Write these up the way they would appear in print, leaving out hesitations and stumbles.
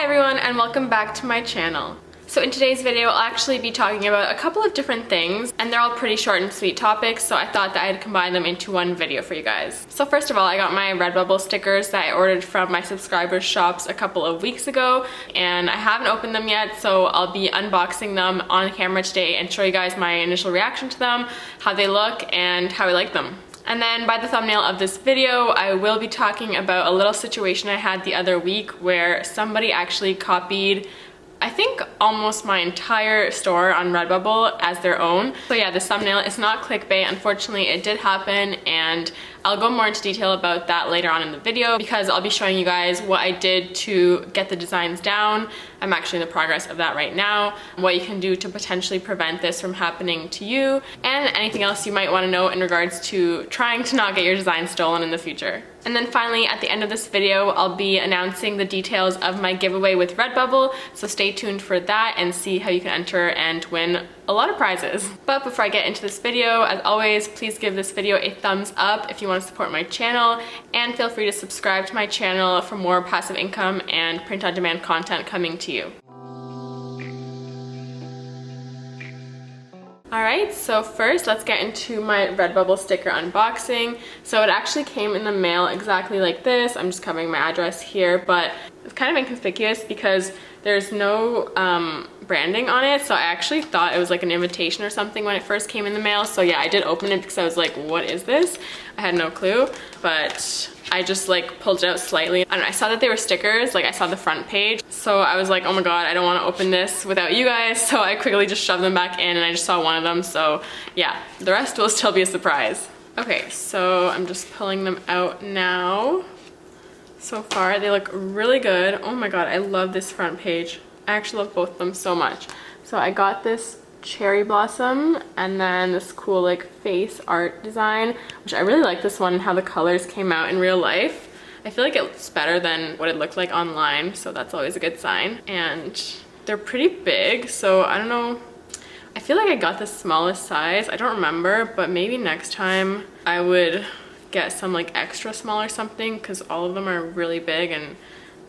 Hi everyone and welcome back to my channel. So in today's video I'll actually be talking about a couple of different things and they're all pretty short and sweet topics, so I thought that I'd combine them into one video for you guys. So first of all, I got my Redbubble stickers that I ordered from my subscribers shops a couple of weeks ago and I haven't opened them yet, so I'll be unboxing them on camera today and show you guys my initial reaction to them, how they look, and how I like them. And then by the thumbnail of this video, I will be talking about a little situation I had the other week where somebody actually copied, I think, almost my entire store on Redbubble as their own. So yeah, this thumbnail is not clickbait. Unfortunately, it did happen and I'll go more into detail about that later on in the video because I'll be showing you guys what I did to get the designs down. I'm actually in the progress of that right now. What you can do to potentially prevent this from happening to you and anything else you might want to know in regards to trying to not get your design stolen in the future. And then finally, at the end of this video, I'll be announcing the details of my giveaway with Redbubble, so stay tuned for that and see how you can enter and win a lot of prizes. But before I get into this video, as always, please give this video a thumbs up if you want to support my channel, and feel free to subscribe to my channel for more passive income and print-on-demand content coming to you. Alright, so first let's get into my Redbubble sticker unboxing. So it actually came in the mail exactly like this. I'm just covering my address here, but it's kind of inconspicuous because there's no branding on it, so I actually thought it was like an invitation or something when it first came in the mail. So yeah, I did open it because I was like, what is this? I had no clue, but I just like pulled it out slightly. I don't know, I saw that they were stickers, like I saw the front page, so I was like, oh my god, I don't want to open this without you guys, so I quickly just shoved them back in and I just saw one of them, so yeah, the rest will still be a surprise. Okay, so I'm just pulling them out now. So far they look really good. Oh my god, I love this front page. I actually love both of them so much. So I got this cherry blossom and then this cool like face art design, which I really like this one and how the colors came out in real life. I feel like it's better than what it looked like online, so that's always a good sign. And they're pretty big, so I don't know. I feel like I got the smallest size. I don't remember, but maybe next time I would get some like extra small or something because all of them are really big and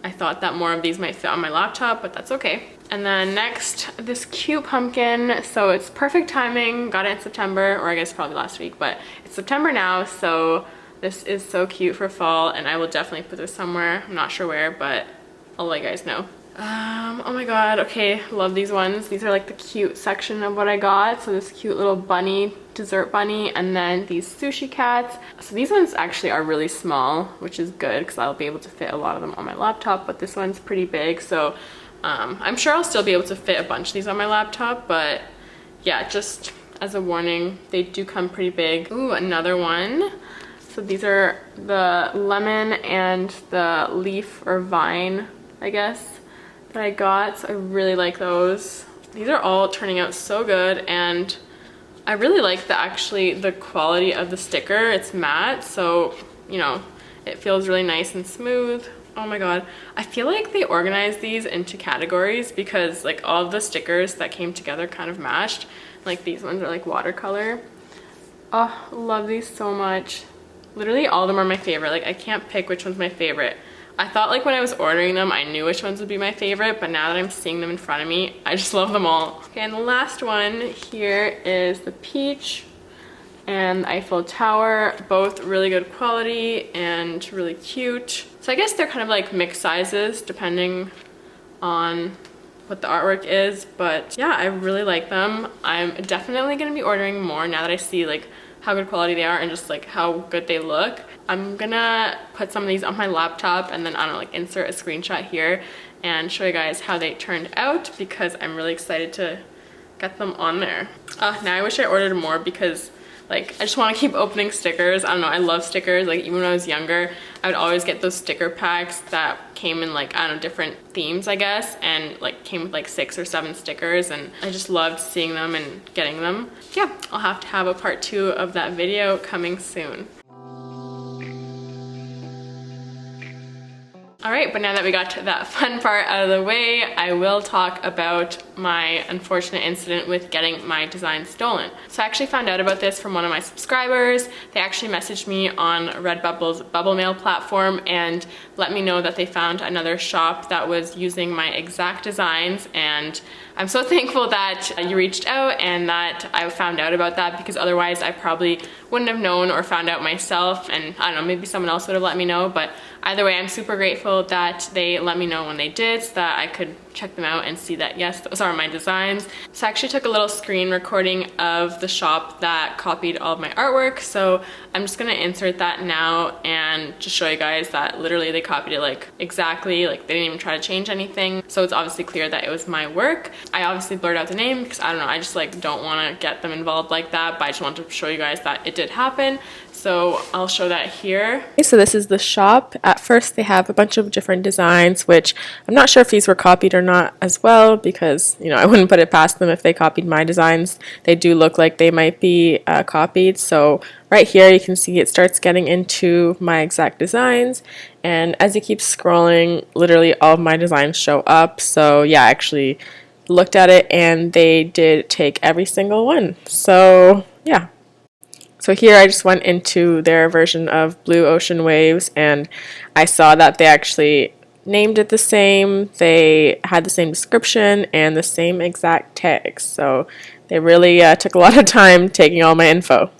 I thought that more of these might fit on my laptop, but that's okay. And then next, this cute pumpkin. So it's perfect timing. Got it in September, or I guess probably last week, but it's September now, so this is so cute for fall and I will definitely put this somewhere. I'm not sure where, but I'll let you guys know. Oh my god, okay, love these ones. These are like the cute section of what I got. So this cute little bunny, dessert bunny, and then these sushi cats. So these ones actually are really small, which is good because I'll be able to fit a lot of them on my laptop, but this one's pretty big, so I'm sure I'll still be able to fit a bunch of these on my laptop, but yeah, just as a warning, they do come pretty big. Ooh, another one. So these are the lemon and the leaf or vine, I guess, that I got. So I really like those. These are all turning out so good and I really like the quality of the sticker. It's matte, so you know, it feels really nice and smooth. Oh my god, I feel like they organized these into categories because like all of the stickers that came together kind of matched. Like these ones are like watercolor. Oh, love these so much. Literally all of them are my favorite. Like I can't pick which one's my favorite. I thought like when I was ordering them, I knew which ones would be my favorite, but now that I'm seeing them in front of me, I just love them all. Okay, and the last one here is the peach and the Eiffel Tower, both really good quality and really cute. So I guess they're kind of like mixed sizes depending on what the artwork is, but yeah, I really like them. I'm definitely gonna be ordering more now that I see like how good quality they are and just like how good they look. I'm gonna put some of these on my laptop and then I don't know, like insert a screenshot here and show you guys how they turned out because I'm really excited to get them on there. Now I wish I ordered more because like I just want to keep opening stickers. I don't know, I love stickers. Like even when I was younger, I would always get those sticker packs that came in like, I don't know, different themes I guess, and like came with like 6 or 7 stickers and I just loved seeing them and getting them. Yeah, I'll have to have a part 2 of that video coming soon. Alright, but now that we got to that fun part out of the way, I will talk about my unfortunate incident with getting my design stolen. So I actually found out about this from one of my subscribers. They actually messaged me on Redbubble's Bubble Mail platform and let me know that they found another shop that was using my exact designs, and I'm so thankful that you reached out and that I found out about that, because otherwise I probably wouldn't have known or found out myself, and I don't know, maybe someone else would have let me know, but either way, I'm super grateful that they let me know when they did so that I could check them out and see that yes, those are my designs. So I actually took a little screen recording of the shop that copied all of my artwork, so I'm just gonna insert that now and just show you guys that literally they copied it like exactly, like they didn't even try to change anything, so it's obviously clear that it was my work. I obviously blurred out the name because I don't know, I just like don't want to get them involved like that, but I just want to show you guys that it did happen. So I'll show that here. Okay, so this is the shop. At first they have a bunch of different designs, which I'm not sure if these were copied or not as well, because you know I wouldn't put it past them if they copied my designs. They do look like they might be copied. So right here you can see it starts getting into my exact designs, and as you keep scrolling, literally all of my designs show up. So yeah, I actually looked at it and they did take every single one. So yeah. So here I just went into their version of Blue Ocean Waves, and I saw that they actually named it the same, they had the same description and the same exact tags. So they really took a lot of time taking all my info.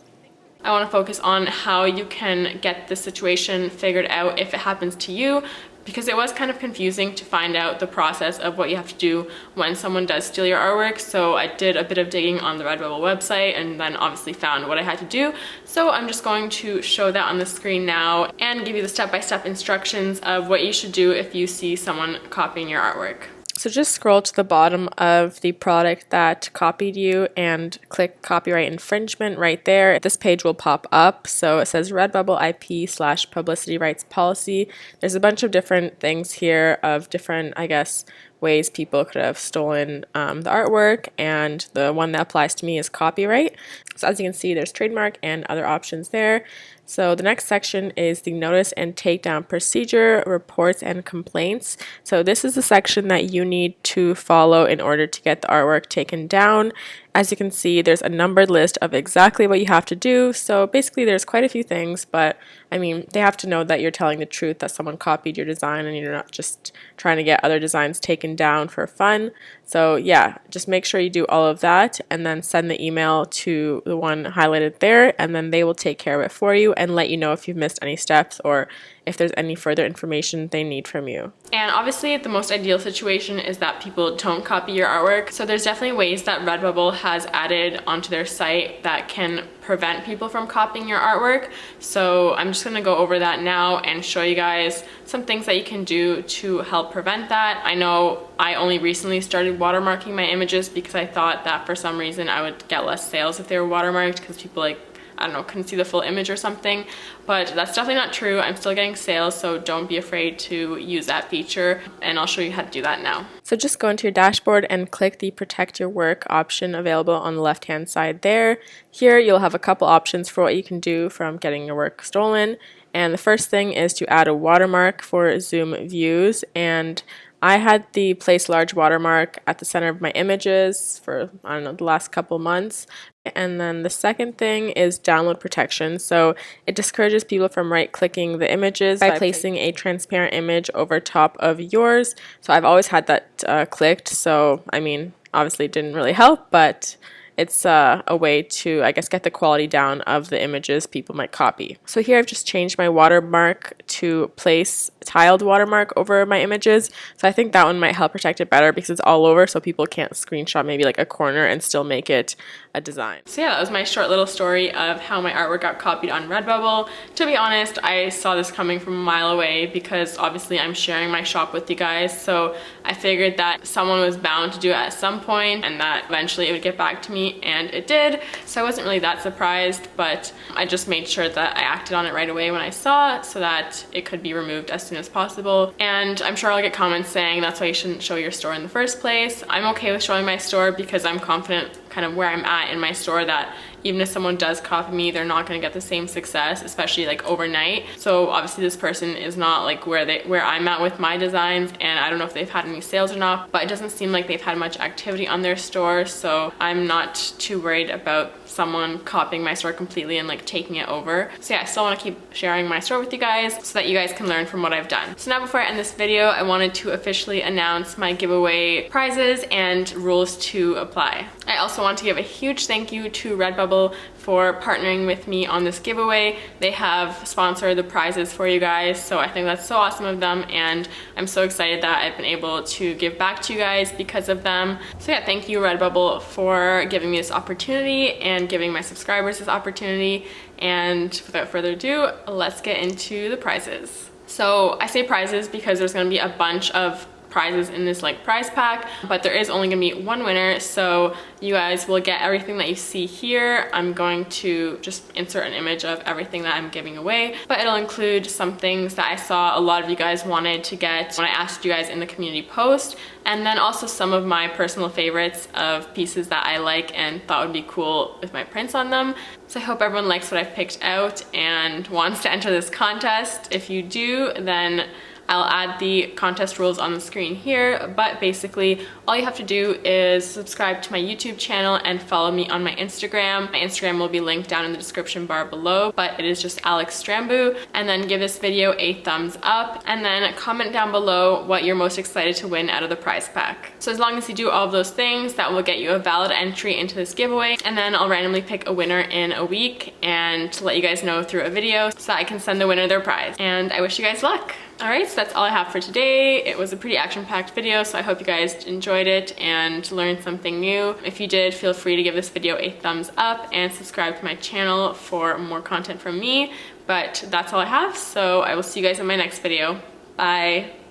I want to focus on how you can get the situation figured out if it happens to you, because it was kind of confusing to find out the process of what you have to do when someone does steal your artwork. So I did a bit of digging on the Redbubble website and then obviously found what I had to do. So I'm just going to show that on the screen now and give you the step-by-step instructions of what you should do if you see someone copying your artwork. So just scroll to the bottom of the product that copied you and click copyright infringement right there. This page will pop up. So it says Redbubble IP/publicity rights policy. There's a bunch of different things here of different, I guess, ways people could have stolen the artwork, and the one that applies to me is copyright. So as you can see, there's trademark and other options there. So the next section is the notice and takedown procedure, reports and complaints. So this is the section that you need to follow in order to get the artwork taken down. As you can see, there's a numbered list of exactly what you have to do. So basically there's quite a few things, but I mean, they have to know that you're telling the truth, that someone copied your design and you're not just trying to get other designs taken down for fun. So yeah, just make sure you do all of that and then send the email to the one highlighted there, and then they will take care of it for you and let you know if you've missed any steps or if there's any further information they need from you. And obviously the most ideal situation is that people don't copy your artwork. So there's definitely ways that Redbubble has added onto their site that can prevent people from copying your artwork. So I'm just gonna go over that now and show you guys some things that you can do to help prevent that. I know I only recently started watermarking my images because I thought that for some reason I would get less sales if they were watermarked, because people like, I don't know, couldn't see the full image or something, but that's definitely not true. I'm still getting sales, so don't be afraid to use that feature, and I'll show you how to do that now. So just go into your dashboard and click the Protect Your Work option available on the left-hand side there. Here you'll have a couple options for what you can do from getting your work stolen, and the first thing is to add a watermark for Zoom views, and I had the place large watermark at the center of my images for, I don't know, the last couple months. And then the second thing is download protection. So it discourages people from right-clicking the images by placing a transparent image over top of yours. So I've always had that clicked. So, I mean, obviously it didn't really help, but it's a way to, I guess, get the quality down of the images people might copy. So here I've just changed my watermark to place tiled watermark over my images. So I think that one might help protect it better because it's all over, so people can't screenshot maybe like a corner and still make it a design. So yeah, that was my short little story of how my artwork got copied on Redbubble. To be honest, I saw this coming from a mile away because obviously I'm sharing my shop with you guys. So I figured that someone was bound to do it at some point and that eventually it would get back to me, and it did. So I wasn't really that surprised, but I just made sure that I acted on it right away when I saw it so that it could be removed as soon as possible. And I'm sure I'll get comments saying that's why you shouldn't show your store in the first place. I'm okay with showing my store because I'm confident kind of where I'm at in my store that even if someone does copy me, they're not gonna get the same success, especially like overnight. So obviously this person is not like where I'm at with my designs, and I don't know if they've had any sales or not, but it doesn't seem like they've had much activity on their store, so I'm not too worried about someone copying my store completely and like taking it over. So yeah, I still want to keep sharing my store with you guys so that you guys can learn from what I've done. So now before I end this video, I wanted to officially announce my giveaway prizes and rules to apply. I also want to give a huge thank you to Redbubble for partnering with me on this giveaway. They have sponsored the prizes for you guys, so I think that's so awesome of them, and I'm so excited that I've been able to give back to you guys because of them. So yeah, thank you Redbubble for giving me this opportunity and giving my subscribers this opportunity. And without further ado, let's get into the prizes. So I say prizes because there's gonna be a bunch of prizes in this like prize pack, but there is only gonna be one winner, so you guys will get everything that you see here. I'm going to just insert an image of everything that I'm giving away, but it'll include some things that I saw a lot of you guys wanted to get when I asked you guys in the community post, and then also some of my personal favorites of pieces that I like and thought would be cool with my prints on them. So I hope everyone likes what I've picked out and wants to enter this contest. If you do, then I'll add the contest rules on the screen here, but basically all you have to do is subscribe to my YouTube channel and follow me on my Instagram. My Instagram will be linked down in the description bar below, but it is just Alex Strambu, and then give this video a thumbs up, and then comment down below what you're most excited to win out of the prize pack. So as long as you do all of those things, that will get you a valid entry into this giveaway, and then I'll randomly pick a winner in a week and let you guys know through a video so that I can send the winner their prize. And I wish you guys luck. Alright, so that's all I have for today. It was a pretty action-packed video, so I hope you guys enjoyed it and learned something new. If you did, feel free to give this video a thumbs up and subscribe to my channel for more content from me. But that's all I have, so I will see you guys in my next video. Bye!